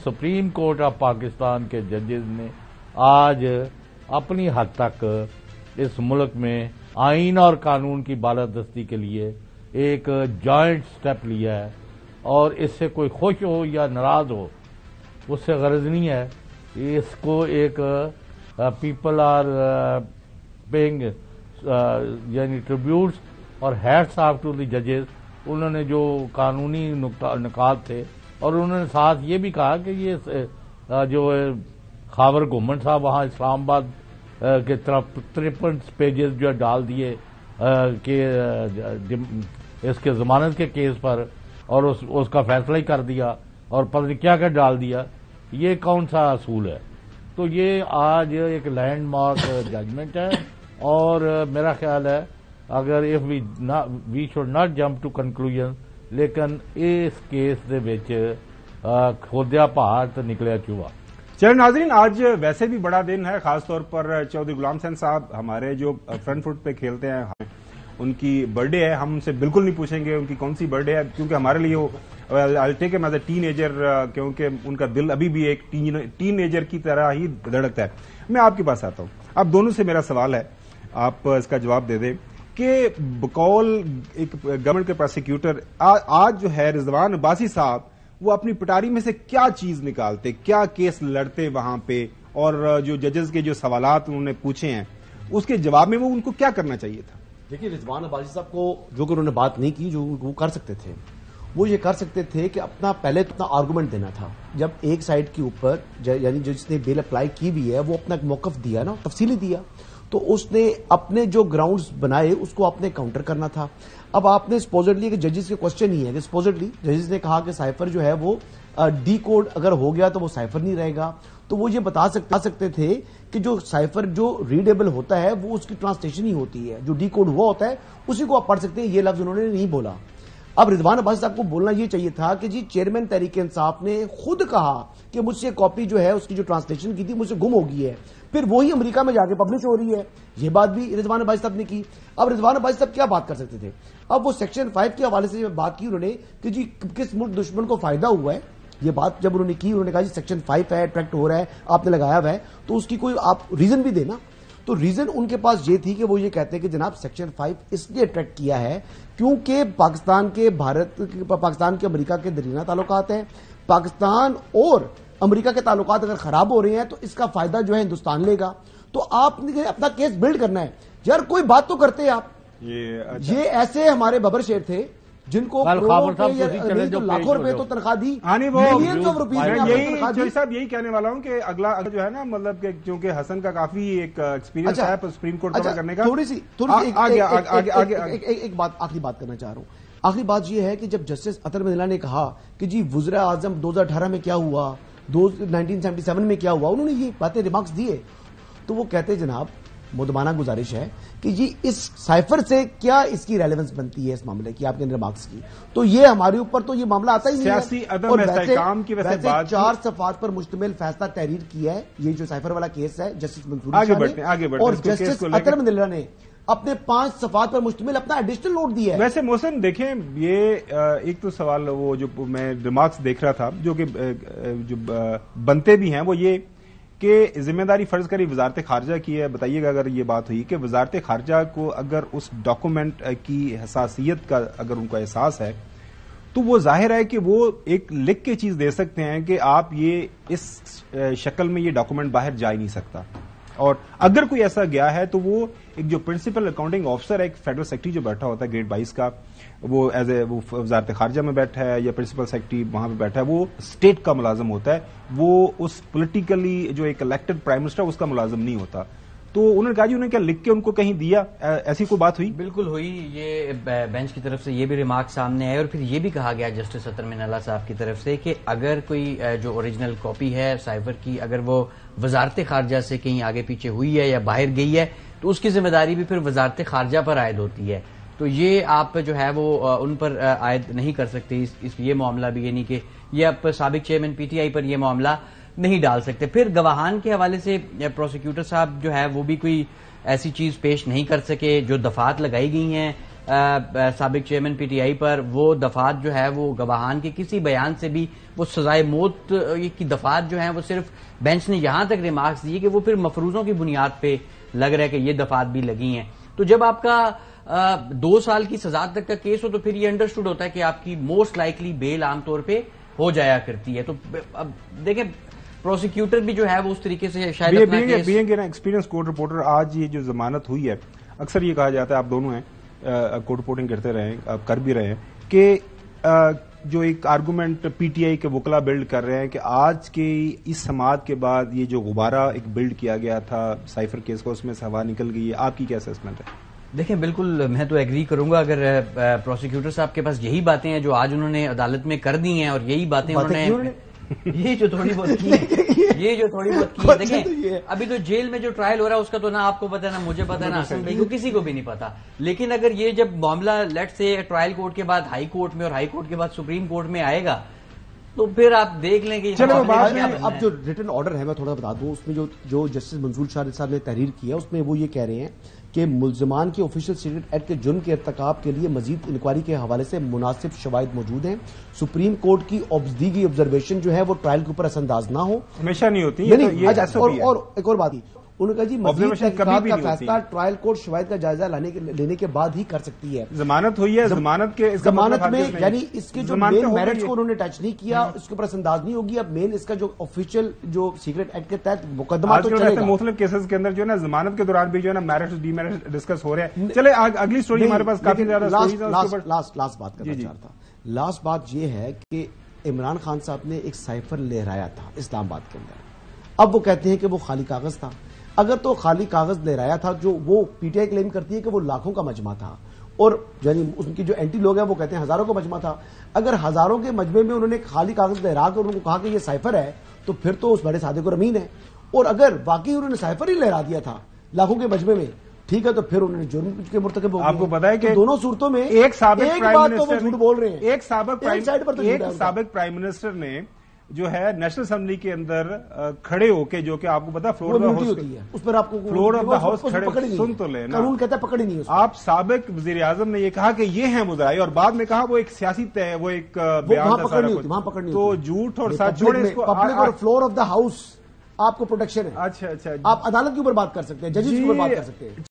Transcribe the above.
Supreme court of Pakistan کے ججز نے آج اپنی حد تک اس ملک میں آئین اور قانون کی بالادستی کے لیے ایک جوائنٹ سٹیپ لیا ہے، اور اس سے کوئی خوش ہو یا ناراض ہو اس سے غرض نہیں ہے. اس کو ایک پیپل آر پیئنگ یعنی ٹریبیوٹس اور ہیٹس آف ٹو دی ججز. انہوں نے جو قانونی نکات تھے، اور انہوں نے ساتھ یہ بھی کہا کہ یہ جو خاور گھومن صاحب وہاں اسلام آباد کے طرف 53 پیجز جو ڈال دیے کہ اس کے ضمانت کے کیس پر، اور اس کا فیصلہ ہی کر دیا، اور پتہ نہیں کیا ڈال دیا. یہ کون سا اصول ہے؟ تو یہ آج ایک لینڈ مارک ججمنٹ ہے، اور میرا خیال ہے اگر we should not jump to conclusion, لیکن اس کیس دے وچ کھودیا پہاڑ تو نکلیا چوہا. چلو ناظرین، آج ویسے بھی بڑا دن ہے، خاص طور پر چودھری غلام حسین صاحب ہمارے جو فرنٹ فٹ پہ کھیلتے ہیں، ان کی برتھ ڈے ہے. ہم ان سے بالکل نہیں پوچھیں گے ان کی کون سی برتھ ڈے ہے، کیونکہ ہمارے لیے وہ I take M as a teenager, کیونکہ ان کا دل ابھی بھی ایک ٹین ایجر کی طرح ہی دھڑکتا ہے. میں آپ کے پاس آتا ہوں، آپ دونوں سے میرا سوال ہے، آپ اس کا جواب دے دیں کہ بقول ایک گورنمنٹ کے پروسیکیوٹر آج جو ہے رضوان عباسی صاحب، وہ اپنی پٹاری میں سے کیا چیز نکالتے، کیا کیس لڑتے وہاں پہ، اور جو ججز کے جو سوالات انہوں نے پوچھے ہیں اس کے جواب میں وہ ان کو کیا کرنا چاہیے تھا؟ دیکھیے، رضوان عباسی صاحب کو جو کہ انہوں نے بات نہیں کی، جو وہ کر سکتے تھے، وہ یہ کر سکتے تھے کہ پہلے اپنا آرگومنٹ دینا تھا. جب ایک سائڈ کے اوپر یعنی جس نے بیل اپلائی کی بھی ہے وہ اپنا ایک موقف دیا نا، تفصیلی دیا، تو اس نے اپنے جو گراؤنڈز بنائے اس کو آپ نے کاؤنٹر کرنا تھا. اب آپ نے سپوزٹلی کہ ججز کے کوشچن ہی ہے کہ سپوزٹلی ججز نے کہا کہ سائفر جو ہے وہ ڈی کوڈ اگر ہو گیا تو وہ سائفر نہیں رہے گا. تو وہ یہ بتا سکتے تھے کہ جو سائفر جو ریڈیبل ہوتا ہے وہ اس کی ٹرانسلیشن ہی ہوتی ہے، جو ڈی کوڈ ہوا ہوتا ہے اسی کو آپ پڑھ سکتے ہیں. یہ لفظ انہوں نے نہیں بولا. اب رضوان عباسی صاحب کو بولنا یہ چاہیے تھا کہ جی چیئرمین تحریک انصاف نے خود کہا کہ مجھ سے کاپی جو ہے اس کی جو ٹرانسلیشن کی تھی مجھ سے گم ہو گئی ہے، پھر وہی امریکہ میں جا کے پبلش ہو رہی ہے. یہ بات بھی رضوان عباسی صاحب نے کی. اب رضوان عباسی صاحب کیا بات کر سکتے تھے؟ اب وہ سیکشن 5 کے حوالے سے بات کی انہوں نے کہ جی کس ملک دشمن کو فائدہ ہوا ہے. یہ بات جب انہوں نے کی، انہوں نے کہا جی سیکشن 5 ہے، اٹریکٹ ہو رہا ہے، آپ نے لگایا ہوا ہے، تو اس کی کوئی آپ ریزن بھی دینا. تو ریزن ان کے پاس یہ تھی کہ وہ یہ کہتے ہیں کہ جناب سیکشن 5 اس لیے اٹریکٹ کیا ہے کیونکہ پاکستان کے امریکہ کے درینہ تعلقات ہیں. پاکستان اور امریکہ کے تعلقات اگر خراب ہو رہے ہیں تو اس کا فائدہ جو ہے ہندوستان لے گا. تو آپ نے اپنا کیس بلڈ کرنا ہے. یار کوئی بات تو کرتے آپ. یہ ایسے ہمارے ببر شیر تھے جن کو لاکھوں روپے تو تنخواہ دی، صاحب یہی کہنے والا ہوں کہ اگلا جو ہے نا، مطلب کہ چونکہ حسن کا کافی ایک ایکسپیرینس ہے سپریم کورٹ کور کرنے کا، تھوڑی سی ایک بات آخری بات کرنا چاہ رہا ہوں. آخری بات یہ ہے کہ جب جسٹس اطہر مدنی نے کہا کہ جی وزیر اعظم 2018 میں کیا ہوا، 1977 میں کیا ہوا، انہوں نے یہ باتیں ریمارکس دیے، تو وہ کہتے جناب مدمانہ گزارش ہے کہ جی اس سائفر سے کیا اس کی ریلیونس بنتی ہے اس معاملے کی، آپ نے ریمارکس کی، تو یہ ہمارے اوپر تو یہ معاملہ آتا ہی نہیں ہے. سیاسی عدم استحکام کی وجہ سے 4 صفحات پر مشتمل فیصلہ تحریر کیا ہے یہ جو سائفر والا کیس ہے جسٹس منصوری شاہ نے، اور جسٹس اطہر مدنی نے اپنے 5 صفحات پر مشتمل اپنا ایڈیشنل نوٹ دیا ہے. ویسے محسن دیکھیں، یہ ایک تو سوال وہ جو میں ریمارکس دیکھ رہا تھا جو کہ جو بنتے بھی ہیں وہ یہ کہ ذمہ داری فرض کری وزارت خارجہ کی ہے. بتائیے گا اگر یہ بات ہوئی کہ وزارت خارجہ کو اگر اس ڈاکومنٹ کی حساسیت کا اگر ان کو احساس ہے تو وہ ظاہر ہے کہ وہ ایک لکھ کے چیز دے سکتے ہیں کہ آپ یہ اس شکل میں یہ ڈاکومنٹ باہر جا ہی نہیں سکتا. اور اگر کوئی ایسا گیا ہے تو وہ ایک جو پرنسپل اکاؤنٹنگ آفیسر ہے، ایک فیڈرل سیکرٹری جو بیٹھا ہوتا ہے گریڈ 22 کا، وہ ایز اے وزارت خارجہ میں بیٹھا ہے یا پرنسپل سیکرٹری وہاں پہ بیٹھا ہے، وہ اسٹیٹ کا ملازم ہوتا ہے، وہ اس پولیٹیکلی جو ایک الیکٹڈ پرائم منسٹر اس کا ملازم نہیں ہوتا. تو انہوں نے کہا جی انہوں نے کیا لکھ کے ان کو کہیں دیا، ایسی کوئی بات ہوئی؟ بالکل ہوئی. یہ بینچ کی طرف سے یہ بھی ریمارک سامنے آئے، اور پھر یہ بھی کہا گیا جسٹس اطہر مدنی صاحب کی طرف سے کہ اگر کوئی جو اوریجنل کاپی ہے سائفر کی اگر وہ وزارت خارجہ سے کہیں آگے پیچھے ہوئی ہے یا باہر گئی ہے تو اس کی ذمہ داری بھی پھر وزارت خارجہ پر عائد ہوتی ہے. تو یہ آپ جو ہے وہ ان پر عائد نہیں کر سکتے یہ معاملہ بھی، یعنی کہ یہ آپ سابق چیئرمین پی ٹی آئی پر یہ معاملہ نہیں ڈال سکتے. پھر گواہان کے حوالے سے پروسیکیوٹر صاحب جو ہے وہ بھی کوئی ایسی چیز پیش نہیں کر سکے. جو دفعات لگائی گئی ہیں سابق چیئرمین پی ٹی آئی پر وہ دفعات جو ہے وہ گواہان کے کسی بیان سے بھی وہ سزائے موت کی دفعات جو ہیں وہ صرف بینچ نے یہاں تک ریمارکس دیے کہ وہ پھر مفروضوں کی بنیاد پہ لگ رہا ہے کہ یہ دفعات بھی لگی ہیں. تو جب آپ کا 2 سال کی سزا تک کا کیس ہو تو پھر یہ انڈرسٹوڈ ہوتا ہے کہ آپ کی موسٹ لائکلی بیل عام طور پہ ہو جایا کرتی ہے. تو اب دیکھیں پروسیکیوٹر بھی جو ہے وہ اس طریقے سے شاید اپنا کیس ایکسپیرینس کورٹ رپورٹر آج یہ جو ضمانت ہوئی ہے اکثر یہ کہا جاتا ہے آپ دونوں ہیں کورٹ رپورٹنگ کرتے رہے ہیں آپ کر بھی رہے ہیں کہ جو ایک آرگومنٹ پی ٹی آئی کے وکلا بلڈ کر رہے ہیں کہ آج کے اس سماعت کے بعد یہ جو غبارہ ایک بلڈ کیا گیا تھا سائفر کیس کا اس میں سے ہوا نکل گئی ہے. آپ کی کیا اسسمنٹ ہے؟ دیکھیں بالکل میں تو ایگری کروں گا اگر پروسیکیوٹر صاحب کے پاس یہی باتیں ہیں جو آج انہوں نے عدالت میں کر دی ہیں اور یہی باتیں انہوں نے یہ جو تھوڑی بہت کی ہے دیکھیں ابھی تو جیل میں جو ٹرائل ہو رہا ہے اس کا تو نہ آپ کو پتا ہے نہ مجھے پتا ہے نہ حسن بھائی کو کسی کو بھی نہیں پتا. لیکن اگر یہ جب معاملہ لیٹ سے ٹرائل کورٹ کے بعد ہائی کورٹ میں اور ہائی کورٹ کے بعد سپریم کورٹ میں آئے گا تو پھر آپ دیکھ لیں کہ اب جو ریٹن آرڈر ہے میں تھوڑا بتا دوں اس میں جو جسٹس منظور شاہ صاحب نے تحریر کیا اس میں وہ یہ کہہ رہے ہیں کہ ملزمان کے آفیشیل سیکرٹ ایکٹ کے جرم کے ارتکاب کے لیے مزید انکوائری کے حوالے سے مناسب شواہد موجود ہیں. سپریم کورٹ کی دی گئی آبزرویشن جو ہے وہ ٹرائل کے اوپر اثر انداز نہ ہو. ہمیشہ نہیں ہوتی. اور ایک اور بات انہوں نے کہا جی مزید تحقیقات کا فیصلہ ٹرائل کورٹ شواہد کا جائزہ لینے کے بعد ہی کر سکتی ہے. ضمانت ہوئی ہے ضمانت میں یعنی اس کے جو مین میرٹس کو انہوں نے ٹچ نہیں کیا اس کے اوپر اثر انداز نہیں ہوگی. اب مین اس کا جو آفیشیل جو سیکرٹ ایکٹ کے تحت مقدمہ تو چلے گا. مختلف کیسز کے اندر جو ہے نا ضمانت کے دوران بھی جو ہے نا میرٹس ڈی میرٹس ڈسکس ہو رہے ہیں. چلے اگلی سٹوری ہمارے پاس کافی زیادہ لاسٹ بات کرنا چاہتا ہوں. لاسٹ بات یہ ہے کہ عمران خان صاحب نے ایک سائفر لہرایا تھا اسلام آباد کے اندر. اب وہ کہتے ہیں کہ وہ خالی کاغذ تھا. اگر تو خالی کاغذ لہرایا تھا جو وہ پی ٹی آئی کلیم کرتی ہے کہ وہ لاکھوں کا مجمع تھا اور یعنی ان کی جو اینٹی لوگ ہیں وہ کہتے ہیں ہزاروں کا مجمع تھا. اگر ہزاروں کے مجمع میں انہوں نے خالی کاغذ لہرا کر انہوں کو کہا کہ یہ سائفر ہے تو پھر تو اس بڑے صادق اور امین ہے. اور اگر واقعی انہوں نے سائفر ہی لہرا دیا تھا لاکھوں کے مجمع میں ٹھیک ہے تو پھر انہوں نے جرم کے مرتکب ہو گئے. آپ کو پتا ہے کہ دونوں صورتوں میں ایک بات تو وہ جھوٹ بول رہے ہیں. ایک سابق پرائم منسٹر نے جو ہے نیشنل اسمبلی کے اندر کھڑے ہو کے جو کہ آپ کو پتا فلور آف دا ہاؤس کھڑے سن تو لیں قانون کہتا ہے پکڑی نہیں. آپ سابق وزیر اعظم نے یہ کہا کہ یہ ہیں وزراء اور بعد میں کہا وہ ایک سیاسی وہ ایک بیان تھا. تو جھوٹ اور سچ چھوڑے اس کو. پبلک اور فلور آف دا ہاؤس آپ کو پروٹیکشن ہے. اچھا آپ عدالت کے اوپر بات کر سکتے ہیں ججز کے اوپر بات کر سکتے ہیں.